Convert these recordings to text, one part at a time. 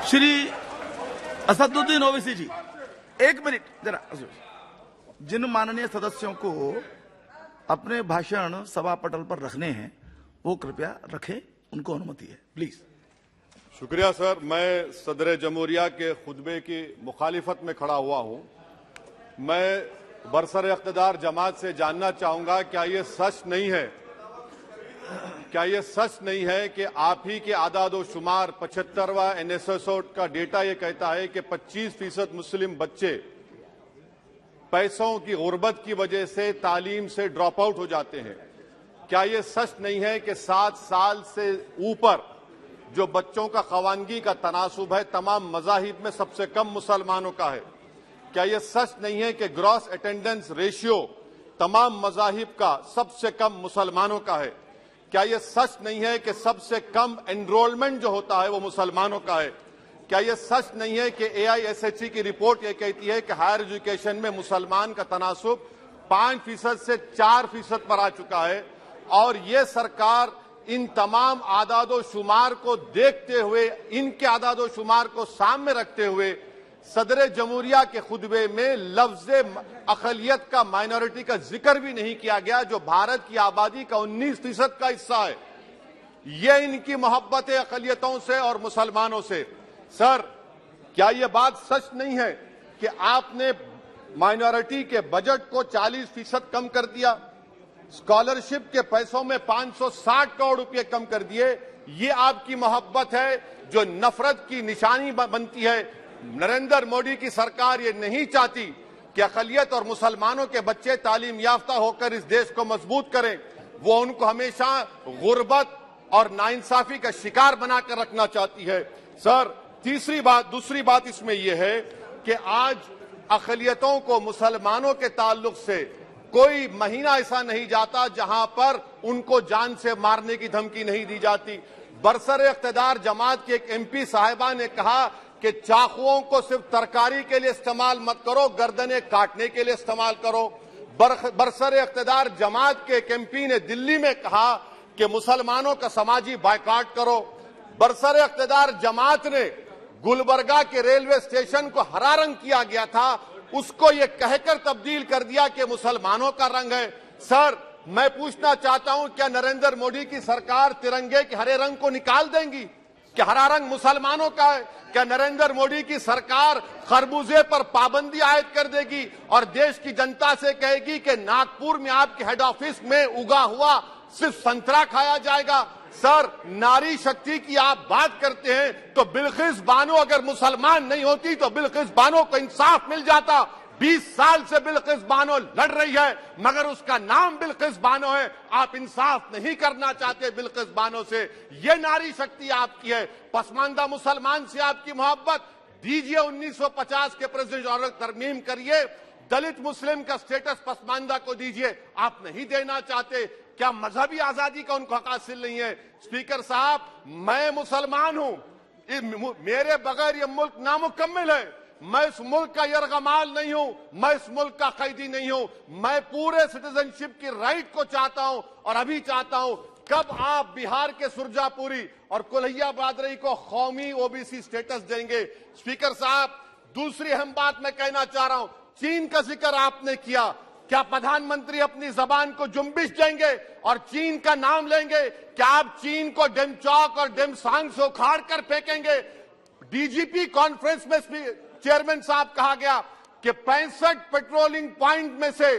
श्री असदुद्दीन ओवैसी जी, एक मिनट जरा। जिन माननीय सदस्यों को अपने भाषण सभा पटल पर रखने हैं वो कृपया रखें, उनको अनुमति है, प्लीज। शुक्रिया सर। मैं सदर जमहूरिया के खुतबे की मुखालिफत में खड़ा हुआ हूं। मैं बरसर इख्तिदार जमात से जानना चाहूंगा, क्या ये सच नहीं है कि आप ही के आदाद शुमार 75वां NSSO का डेटा ये कहता है कि 25% मुस्लिम बच्चे पैसों की गुर्बत की वजह से तालीम से ड्रॉप आउट हो जाते हैं। क्या ये सच नहीं है कि 7 साल से ऊपर जो बच्चों का खवानगी का तनासुब है तमाम मज़ाहिब में सबसे कम मुसलमानों का है? क्या ये सच नहीं है कि ग्रॉस अटेंडेंस रेशियो तमाम मज़ाहिब का सबसे कम मुसलमानों का है? क्या ये सच नहीं है कि सबसे कम एनरोलमेंट जो होता है वो मुसलमानों का है? क्या ये सच नहीं है कि AISHE की रिपोर्ट ये कहती है कि हायर एजुकेशन में मुसलमान का तनासुब 5% से 4% पर आ चुका है? और ये सरकार इन तमाम आदादो शुमार को देखते हुए, इनके आदादो शुमार को सामने रखते हुए सदर जमहूरिया के खुतबे में लफ्ज अक़लियत का, माइनॉरिटी का जिक्र भी नहीं किया गया, जो भारत की आबादी का 19% का हिस्सा है। ये इनकी मोहब्बत है अक़लियतों से और मुसलमानों से। सर, क्या यह बात सच नहीं है कि आपने माइनॉरिटी के बजट को 40% कम कर दिया, स्कॉलरशिप के पैसों में 560 करोड़ रुपए कम कर दिए? ये आपकी मोहब्बत है जो नफरत की निशानी बनती है। नरेंद्र मोदी की सरकार ये नहीं चाहती कि अक़लियत और मुसलमानों के बच्चे तालीम याफ्ता होकर इस देश को मजबूत करें। वो उनको हमेशा गुर्बत और नाइंसाफी का शिकार बनाकर रखना चाहती है। सर, दूसरी बात इसमें यह है कि आज अक़लियतों को मुसलमानों के ताल्लुक से कोई महीना ऐसा नहीं जाता जहां पर उनको जान से मारने की धमकी नहीं दी जाती। बरसर इख्तिदार जमात के एक MP साहिबा ने कहा कि चाकुओं को सिर्फ तरकारी के लिए इस्तेमाल मत करो, गर्दनें काटने के लिए इस्तेमाल करो। बरसर इख्तिदार जमात के एक MP ने दिल्ली में कहा कि मुसलमानों का समाजी बायकॉट करो। बरसर इख्तिदार जमात ने गुलबर्गा के रेलवे स्टेशन को हरा रंग किया गया था, उसको ये कहकर तब्दील कर दिया कि मुसलमानों का रंग है। सर, मैं पूछना चाहता हूं, क्या नरेंद्र मोदी की सरकार तिरंगे के हरे रंग को निकाल देंगी? क्या हरा रंग मुसलमानों का है? क्या नरेंद्र मोदी की सरकार खरबूजे पर पाबंदी आयद कर देगी और देश की जनता से कहेगी कि नागपुर में आपके हेड ऑफिस में उगा हुआ सिर्फ संतरा खाया जाएगा? सर, नारी शक्ति की आप बात करते हैं तो बिल्किस बानो अगर मुसलमान नहीं होती तो बिल्किस बानो को इंसाफ मिल जाता। 20 साल से बिल्किस बानो लड़ रही है मगर उसका नाम बिल्किस बानो है। आप इंसाफ नहीं करना चाहते बिल्किस बानो से। ये नारी शक्ति आपकी है। पसमानदा मुसलमान से आपकी मोहब्बत, दीजिए 1950 के प्रेसिडेंट ऑर्डर तरमीम करिए, दलित मुस्लिम का स्टेटस पसमानदा को दीजिए। आप नहीं देना चाहते। क्या मजहबी आजादी का उनको हक हासिल नहीं है? स्पीकर साहब, मैं मुसलमान हूं, मेरे बगैर ये मुल्क नामुकम्मल है। मैं इस मुल्क का यरगमाल नहीं हूं, मैं इस मुल्क का कैदी नहीं हूं। मैं पूरे सिटीजनशिप की राइट को चाहता हूं और अभी चाहता हूं। कब आप बिहार के सुरजापुरी और कुल्हिया बरादरी को कौमी OBC स्टेटस देंगे? स्पीकर साहब, दूसरी अहम बात मैं कहना चाह रहा हूं, चीन का जिक्र आपने किया। क्या प्रधानमंत्री अपनी जबान को जुम्बिश देंगे और चीन का नाम लेंगे? क्या आप चीन को डेमचौक और डेमसांग से उखाड़ कर फेंकेंगे? DGP कॉन्फ्रेंस में चेयरमैन साहब कहा गया कि 65 पेट्रोलिंग पॉइंट में से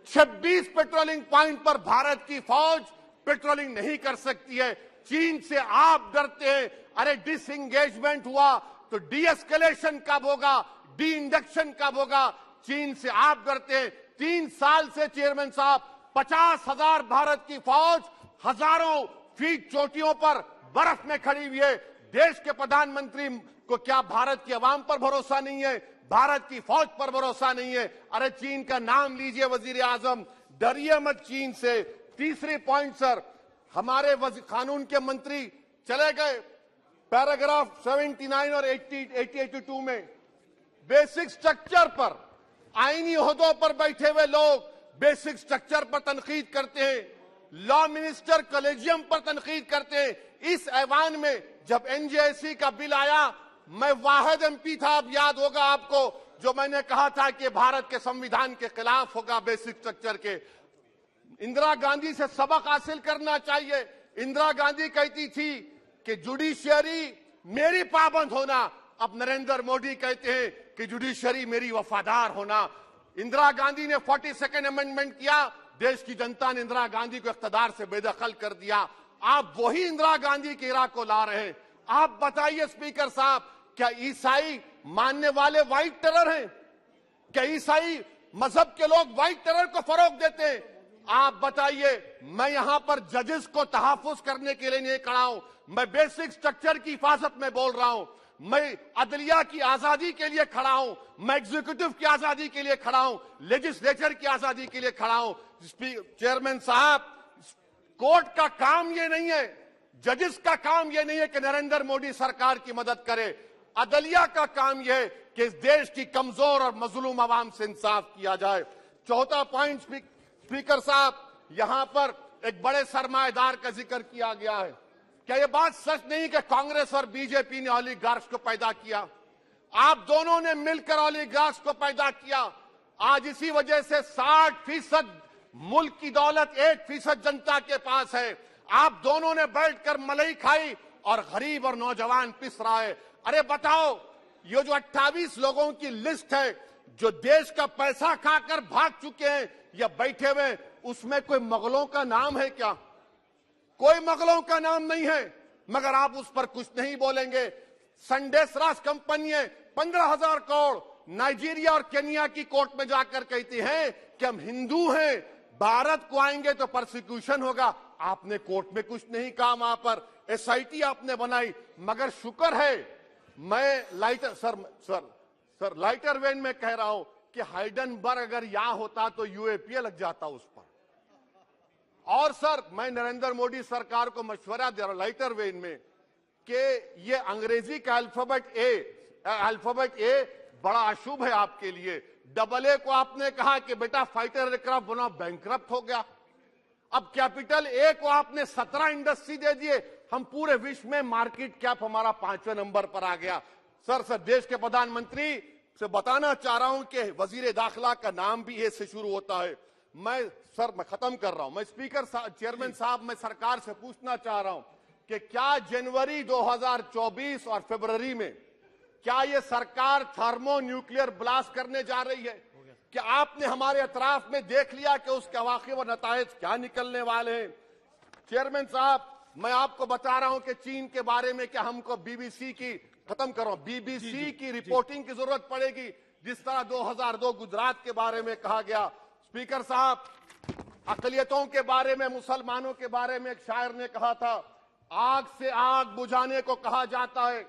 26 पेट्रोलिंग पॉइंट पर भारत की फौज पेट्रोलिंग नहीं कर सकती है। चीन से आप डरते हैं। अरे, डिसएंगेजमेंट हुआ तो डी-एस्केलेशन कब होगा? डी इंडक्शन कब होगा? चीन से आप डरते हैं। 3 साल से चेयरमैन साहब 50,000 भारत की फौज हजारों फीट चोटियों पर बर्फ में खड़ी हुई है। देश के प्रधानमंत्री को क्या भारत की आवाम पर भरोसा नहीं है? भारत की फौज पर भरोसा नहीं है? अरे, चीन का नाम लीजिए वजीर आजम, डरिए मत चीन से। तीसरी पॉइंट सर, हमारे कानून के मंत्री चले गए। पैराग्राफ 79 और 82 में बेसिक स्ट्रक्चर पर, आईनी ओहदों पर बैठे हुए लोग बेसिक स्ट्रक्चर पर तनकीद करते हैं, लॉ मिनिस्टर कॉलेजियम पर तनकीद करते हैं। इस ऐवान में जब NJSE का बिल आया मैं वाहिद एमपी था, अब याद होगा आपको, जो मैंने कहा था कि भारत के संविधान के खिलाफ होगा बेसिक स्ट्रक्चर के। इंदिरा गांधी से सबक हासिल करना चाहिए। इंदिरा गांधी कहती थी कि जुडिशियरी मेरी पाबंद होना, अब नरेंद्र मोदी कहते हैं कि जुडिशियरी मेरी वफादार होना। इंदिरा गांधी ने 42nd अमेंडमेंट किया, देश की जनता ने इंदिरा गांधी को इख्तियार से बेदखल कर दिया। आप वही इंदिरा गांधी के इराक को ला रहे हैं। आप बताइए स्पीकर साहब, क्या ईसाई मानने वाले व्हाइट टेरर हैं? क्या ईसाई मजहब के लोग व्हाइट टेरर को फरोग देते हैं? आप बताइए। मैं यहां पर जजेस को तहफुज करने के लिए नहीं खड़ा हूं, मैं बेसिक स्ट्रक्चर की हिफाजत में बोल रहा हूं। मैं अदलिया की आजादी के लिए खड़ा हूं, मैं एग्जीक्यूटिव की आजादी के लिए खड़ा हूं, लेजिस्लेचर की आजादी के लिए खड़ा हूं। चेयरमैन साहब, कोर्ट का काम ये नहीं है, जजेस का काम ये नहीं है कि नरेंद्र मोदी सरकार की मदद करे। अदलिया का काम यह है कि इस देश की कमजोर और मजलूम आवाम से इंसाफ किया जाए। चौथा पॉइंट स्पीकर साहब, यहां पर एक बड़े सरमाएदार का जिक्र किया गया है। क्या यह बात सच नहीं कि कांग्रेस और बीजेपी ने ओलिगार्क्स को पैदा किया? आप दोनों ने मिलकर ओलिगार्क्स को पैदा किया। आज इसी वजह से 60% मुल्क की दौलत 1% जनता के पास है। आप दोनों ने बैठकर मलाई खाई और गरीब और नौजवान पिस रहा है। अरे बताओ, ये जो 28 लोगों की लिस्ट है जो देश का पैसा खाकर भाग चुके हैं या बैठे हुए, उसमें कोई मुगलों का नाम है क्या? कोई मुगलों का नाम नहीं है, मगर आप उस पर कुछ नहीं बोलेंगे। संडेस राज कंपनी 15,000 करोड़ नाइजीरिया और केनिया की कोर्ट में जाकर कहती है कि हम हिंदू हैं, भारत को आएंगे तो परसिक्यूशन होगा। आपने कोर्ट में कुछ नहीं कहा, वहां पर एसआईटी आपने बनाई। मगर शुक्र है, मैं लाइटर वेन में कह रहा हूं कि हाइडेनबर्ग अगर यहां होता तो यूएपीए लग जाता उस पर। और सर, मैं नरेंद्र मोदी सरकार को मशवरा दे रहा हूं लाइटर वेन में कि ये अंग्रेजी का अल्फाबेट ए बड़ा अशुभ है आपके लिए। AA को आपने कहा कि बेटा फाइटर एयरक्राफ्ट बनाओ, बैंकरप्ट हो गया। अब कैपिटल A को आपने 17 इंडस्ट्री दे दिए, हम पूरे विश्व में मार्केट कैप हमारा 5वें नंबर पर आ गया। सर, देश के प्रधानमंत्री से बताना चाह रहा हूं कि वजीर दाखिला का नाम भी ए से शुरू होता है। मैं खत्म कर रहा हूं। मैं चेयरमैन साहब, मैं सरकार से पूछना चाह रहा हूं कि क्या जनवरी 2024 और फरवरी में क्या ये सरकार थर्मो न्यूक्लियर ब्लास्ट करने जा रही है? क्या आपने हमारे अतराफ में देख लिया कि उसके वाक़िब और नतायज क्या निकलने वाले हैं? चेयरमैन साहब, मैं आपको बता रहा हूं कि चीन के बारे में क्या हमको बीबीसी की रिपोर्टिंग की जरूरत पड़ेगी, जिस तरह 2002 गुजरात के बारे में कहा गया। स्पीकर साहब, अकलियतों के बारे में, मुसलमानों के बारे में एक शायर ने कहा था, आग से आग बुझाने को कहा जाता है,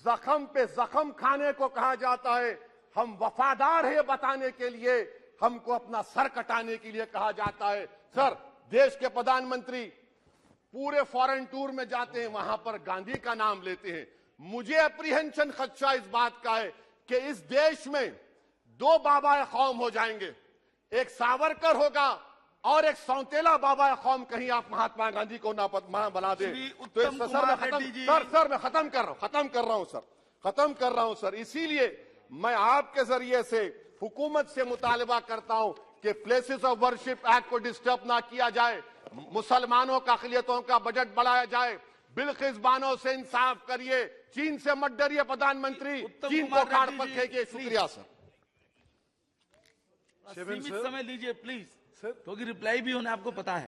जख्म पे जख्म खाने को कहा जाता है। हम वफादार है बताने के लिए, हमको अपना सर कटाने के लिए कहा जाता है। सर, देश के प्रधानमंत्री पूरे फॉरेन टूर में जाते हैं, वहां पर गांधी का नाम लेते हैं। मुझे अप्रीहेंशन खदशा इस बात का है कि इस देश में 2 बाबा कौम हो जाएंगे, एक सावरकर होगा और एक सौतेला बाबा कौम। कहीं आप महात्मा गांधी को ना बना दे तो सर मैं खत्म कर रहा हूं सर। इसीलिए मैं आपके जरिए से हुकूमत से मुतालबा करता हूं कि प्लेसेस ऑफ वर्शिप एक्ट को डिस्टर्ब ना किया जाए, मुसलमानों का अक़लियतों का बजट बढ़ाया जाए, बिल्किस बानो से इंसाफ करिए, चीन से मत डरिए प्रधानमंत्री, चीन को खाड़ पर फेंकिए। शुक्रिया सर। सीमित समय लीजिए प्लीज, क्योंकि रिप्लाई भी होना आपको पता है।